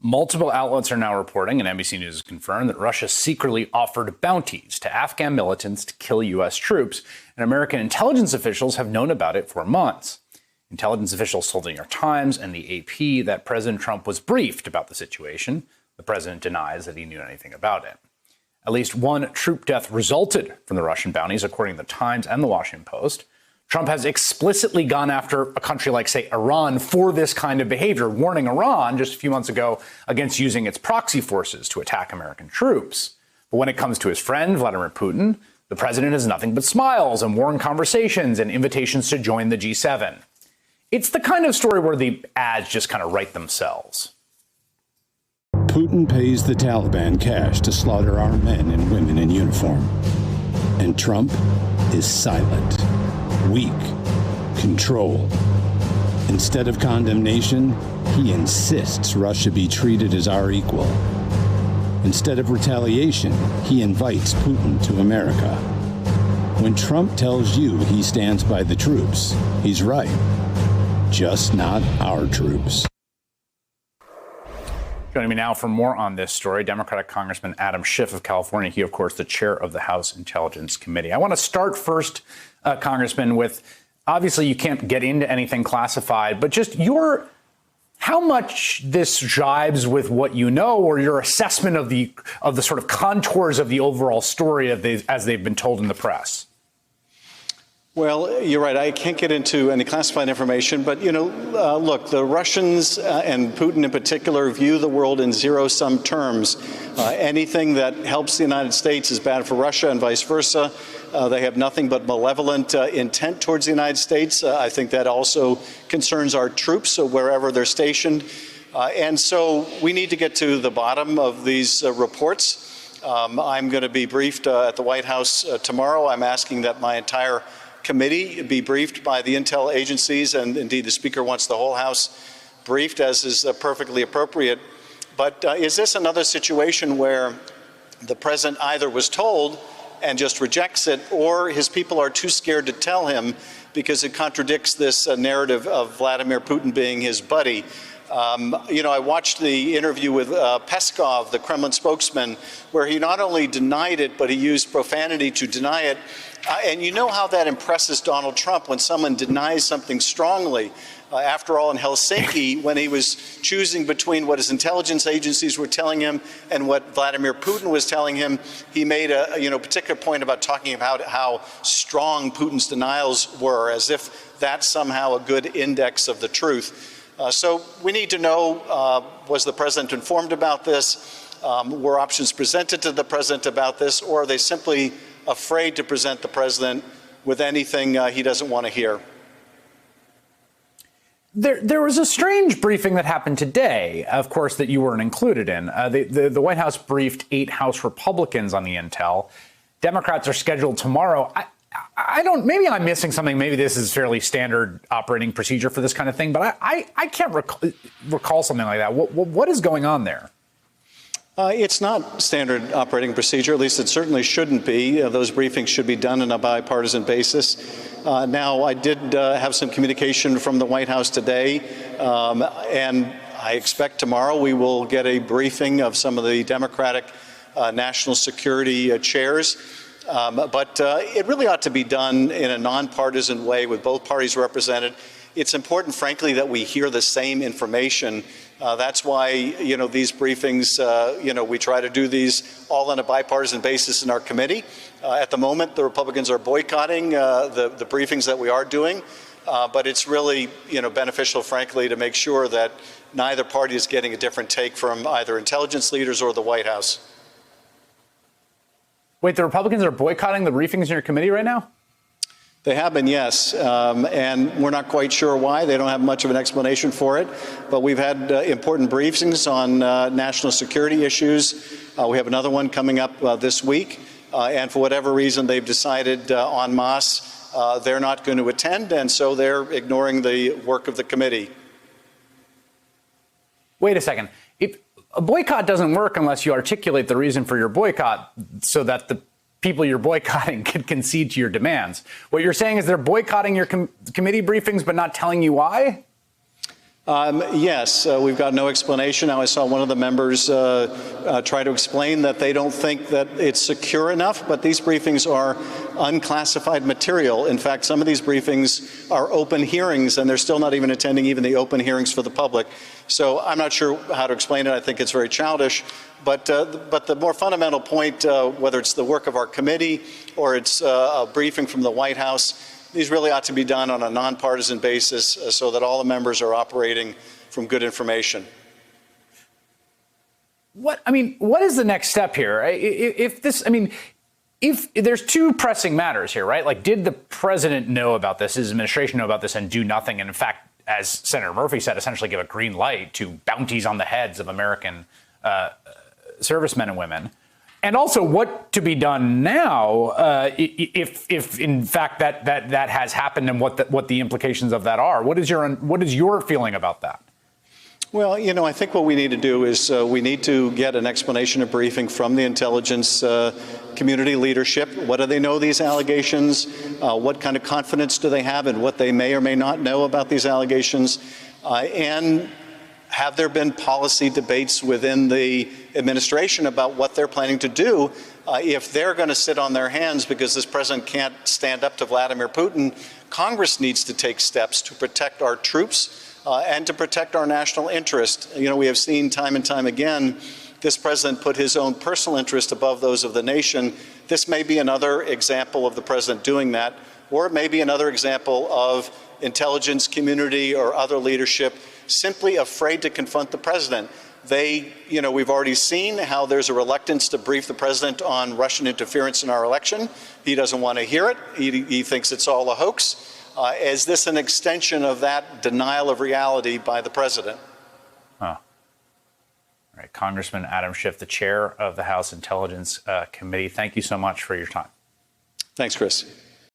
Multiple outlets are now reporting, and NBC News has confirmed, that Russia secretly offered bounties to Afghan militants to kill U.S. troops, and American intelligence officials have known about it for months. Intelligence officials told the New York Times and the AP that President Trump was briefed about the situation. The president denies that he knew anything about it. At least one troop death resulted from the Russian bounties, according to the Times and the Washington Post. Trump has explicitly gone after a country like, say, Iran for this kind of behavior, warning Iran just a few months ago against using its proxy forces to attack American troops. But when it comes to his friend, Vladimir Putin, the president has nothing but smiles and warm conversations and invitations to join the G7. It's the kind of story where the ads just kind of write themselves. Putin pays the Taliban cash to slaughter our men and women in uniform. And Trump is silent, weak, controlled. Instead of condemnation, he insists Russia be treated as our equal. Instead of retaliation, he invites Putin to America. When Trump tells you he stands by the troops, he's right. Just not our troops. Joining me now for more on this story, Democratic Congressman Adam Schiff of California. He, of course, the chair of the House Intelligence Committee. I want to start first, Congressman, with obviously you can't get into anything classified, but just how much this jibes with what you know, or your assessment of the sort of contours of the overall story as they've been told in the press. Well, you're right. I can't get into any classified information, but, look, the Russians and Putin in particular view the world in zero-sum terms. Anything that helps the United States is bad for Russia and vice versa. They have nothing but malevolent intent towards the United States. I think that also concerns our troops wherever they're stationed. And so we need to get to the bottom of these reports. I'm going to be briefed at the White House tomorrow. I'm asking that my entire committee be briefed by the intel agencies, and indeed the Speaker wants the whole House briefed, as is perfectly appropriate. But is this another situation where the president either was told and just rejects it, or his people are too scared to tell him because it contradicts this narrative of Vladimir Putin being his buddy? I watched the interview with Peskov, the Kremlin spokesman, where he not only denied it, but he used profanity to deny it. And you know how that impresses Donald Trump when someone denies something strongly. After all, in Helsinki, when he was choosing between what his intelligence agencies were telling him and what Vladimir Putin was telling him, he made a particular point about talking about how strong Putin's denials were, as if that's somehow a good index of the truth. So we need to know, was the president informed about this? Were options presented to the president about this? Or are they simply afraid to present the president with anything he doesn't want to hear? There was a strange briefing that happened today, of course, that you weren't included in. The White House briefed 8 House Republicans on the intel. Democrats are scheduled tomorrow. Maybe I'm missing something. Maybe this is fairly standard operating procedure for this kind of thing, but I can't recall something like that. What is going on there? It's not standard operating procedure. At least it certainly shouldn't be. Those briefings should be done on a bipartisan basis. Now, I did have some communication from the White House today, and I expect tomorrow we will get a briefing of some of the Democratic national security chairs. But it really ought to be done in a nonpartisan way with both parties represented. It's important, frankly, that we hear the same information. That's why, these briefings, we try to do these all on a bipartisan basis in our committee. At the moment, the Republicans are boycotting the briefings that we are doing. But it's really, beneficial, frankly, to make sure that neither party is getting a different take from either intelligence leaders or the White House. Wait, the Republicans are boycotting the briefings in your committee right now? They have been, yes, and we're not quite sure why. They don't have much of an explanation for it, but we've had important briefings on national security issues. We have another one coming up this week, and for whatever reason, they've decided en masse they're not going to attend, and so they're ignoring the work of the committee. Wait a second. If a boycott doesn't work unless you articulate the reason for your boycott so that the people you're boycotting can concede to your demands. What you're saying is they're boycotting your committee briefings but not telling you why? Yes, we've got no explanation. Now, I saw one of the members try to explain that they don't think that it's secure enough, but these briefings are unclassified material. In fact, some of these briefings are open hearings, and they're still not even attending even the open hearings for the public. So I'm not sure how to explain it. I think it's very childish. But the more fundamental point, whether it's the work of our committee or it's a briefing from the White House, these really ought to be done on a nonpartisan basis so that all the members are operating from good information. What is the next step here? If there's two pressing matters here, right? Like, did the president know about this, his administration know about this, and do nothing? And in fact, as Senator Murphy said, essentially give a green light to bounties on the heads of American servicemen and women. And also, what to be done now, if in fact that has happened, and what the implications of that are. What is your feeling about that? Well, I think what we need to do is we need to get an explanation, a briefing from the intelligence community leadership. What do they know these allegations? What kind of confidence do they have in what they may or may not know about these allegations? And have there been policy debates within the administration about what they're planning to do if they're going to sit on their hands because this president can't stand up to Vladimir Putin? Congress needs to take steps to protect our troops and to protect our national interest. We have seen time and time again this president put his own personal interest above those of the nation. This may be another example of the president doing that, or it may be another example of intelligence community or other leadership simply afraid to confront the president. We've already seen how there's a reluctance to brief the president on Russian interference in our election. He doesn't want to hear it. He thinks it's all a hoax. Is this an extension of that denial of reality by the president? All right, Congressman Adam Schiff, the chair of the House Intelligence Committee, thank you so much for your time. Thanks, Chris.